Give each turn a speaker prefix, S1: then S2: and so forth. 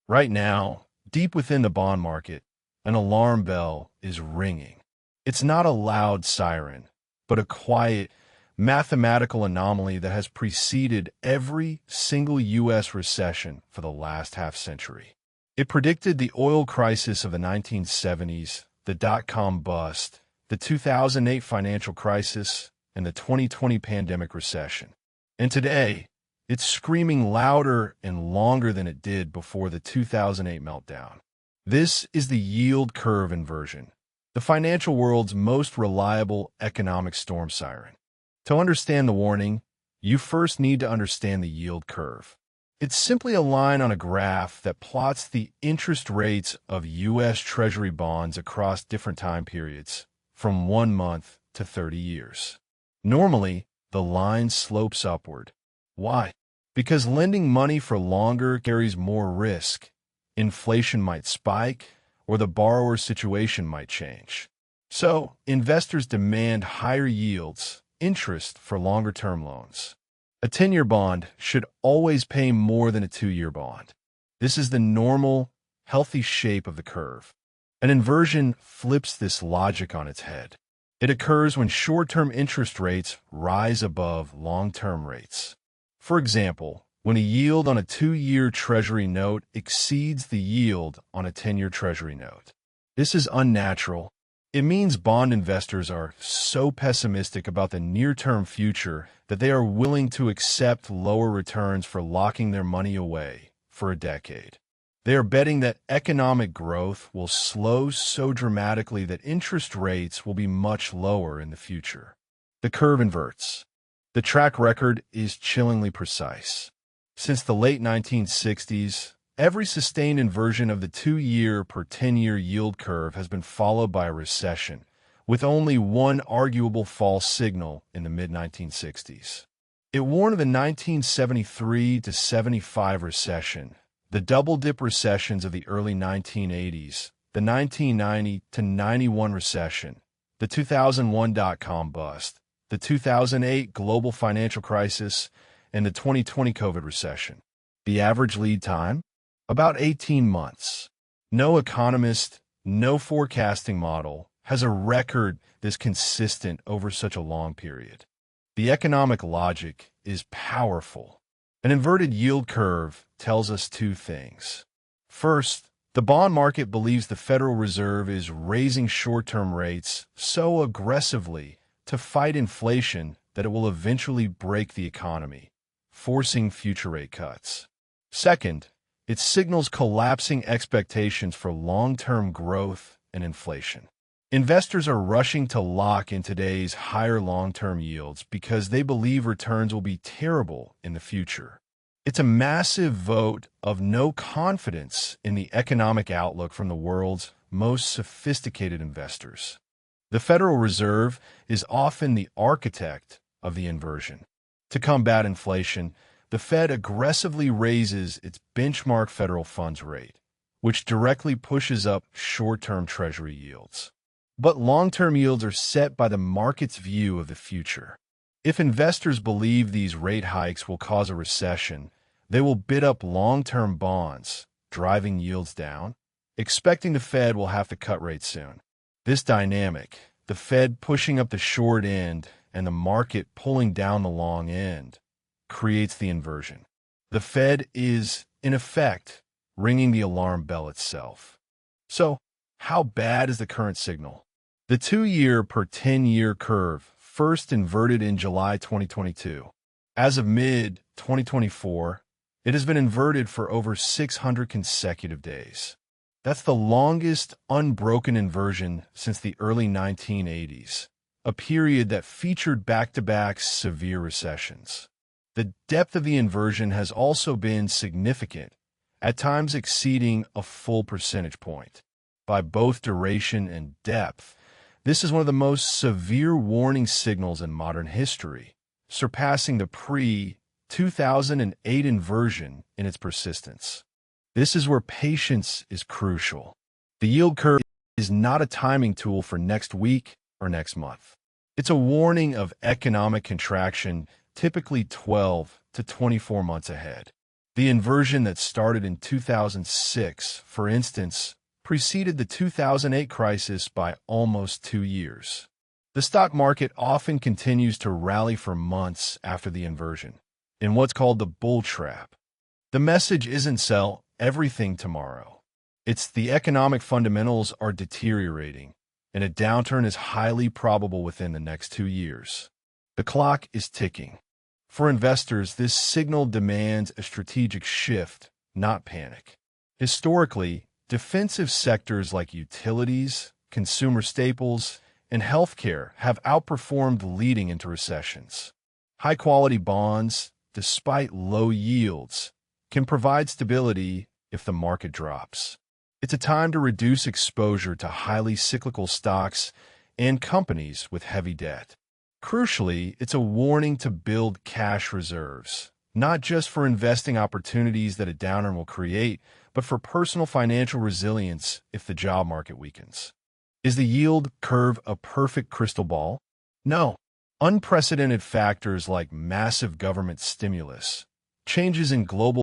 S1: Right now, deep within the bond market, an alarm bell is ringing. It's not a loud siren, but a quiet, mathematical anomaly that has preceded every single U.S. recession for the last half-century. It predicted the oil crisis of the 1970s, the dot-com bust, the 2008 financial crisis, and the 2020 pandemic recession. And today, it's screaming louder and longer than it did before the 2008 meltdown. This is the yield curve inversion, the financial world's most reliable economic storm siren. To understand the warning, you first need to understand the yield curve. It's simply a line on a graph that plots the interest rates of U.S. Treasury bonds across different time periods, from 1 month to 30 years. Normally, the line slopes upward. Why? Because lending money for longer carries more risk. Inflation might spike, or the borrower's situation might change. So, investors demand higher yields, interest for longer-term loans. A 10-year bond should always pay more than a 2-year bond. This is the normal, healthy shape of the curve. An inversion flips this logic on its head. It occurs when short-term interest rates rise above long-term rates. For example, when a yield on a 2-year Treasury note exceeds the yield on a 10-year Treasury note. This is unnatural. It means bond investors are so pessimistic about the near-term future that they are willing to accept lower returns for locking their money away for a decade. They are betting that economic growth will slow so dramatically that interest rates will be much lower in the future. The curve inverts. The track record is chillingly precise. Since the late 1960s, every sustained inversion of the 2-year per 10-year yield curve has been followed by a recession, with only one arguable false signal in the mid-1960s. It warned of the 1973-75 recession, the double-dip recessions of the early 1980s, the 1990-91 recession, the 2001 dot-com bust, the 2008 global financial crisis, and the 2020 COVID recession. The average lead time? About 18 months. No economist, no forecasting model has a record this consistent over such a long period. The economic logic is powerful. An inverted yield curve tells us two things. First, the bond market believes the Federal Reserve is raising short-term rates so aggressively to fight inflation that it will eventually break the economy, forcing future rate cuts. Second, it signals collapsing expectations for long-term growth and inflation. Investors are rushing to lock in today's higher long-term yields because they believe returns will be terrible in the future. It's a massive vote of no confidence in the economic outlook from the world's most sophisticated investors. The Federal Reserve is often the architect of the inversion. To combat inflation, the Fed aggressively raises its benchmark federal funds rate, which directly pushes up short-term Treasury yields. But long-term yields are set by the market's view of the future. If investors believe these rate hikes will cause a recession, they will bid up long-term bonds, driving yields down, expecting the Fed will have to cut rates soon. This dynamic, the Fed pushing up the short end and the market pulling down the long end, creates the inversion. The Fed is, in effect, ringing the alarm bell itself. So, how bad is the current signal? The 2-year per 10-year curve first inverted in July 2022. As of mid-2024, it has been inverted for over 600 consecutive days. That's the longest unbroken inversion since the early 1980s, a period that featured back-to-back severe recessions. The depth of the inversion has also been significant, at times exceeding a full percentage point. By both duration and depth, this is one of the most severe warning signals in modern history, surpassing the pre-2008 inversion in its persistence. This is where patience is crucial. The yield curve is not a timing tool for next week or next month. It's a warning of economic contraction, typically 12 to 24 months ahead. The inversion that started in 2006, for instance, preceded the 2008 crisis by almost 2 years. The stock market often continues to rally for months after the inversion, in what's called the bull trap. The message isn't sell everything tomorrow. It's the economic fundamentals are deteriorating, and a downturn is highly probable within the next 2 years. The clock is ticking. For investors, this signal demands a strategic shift, not panic. Historically, defensive sectors like utilities, consumer staples, and healthcare have outperformed leading into recessions. High-quality bonds, despite low yields, can provide stability if the market drops. It's a time to reduce exposure to highly cyclical stocks and companies with heavy debt. Crucially, it's a warning to build cash reserves, not just for investing opportunities that a downturn will create, but for personal financial resilience if the job market weakens. Is the yield curve a perfect crystal ball? No. Unprecedented factors like massive government stimulus, changes in global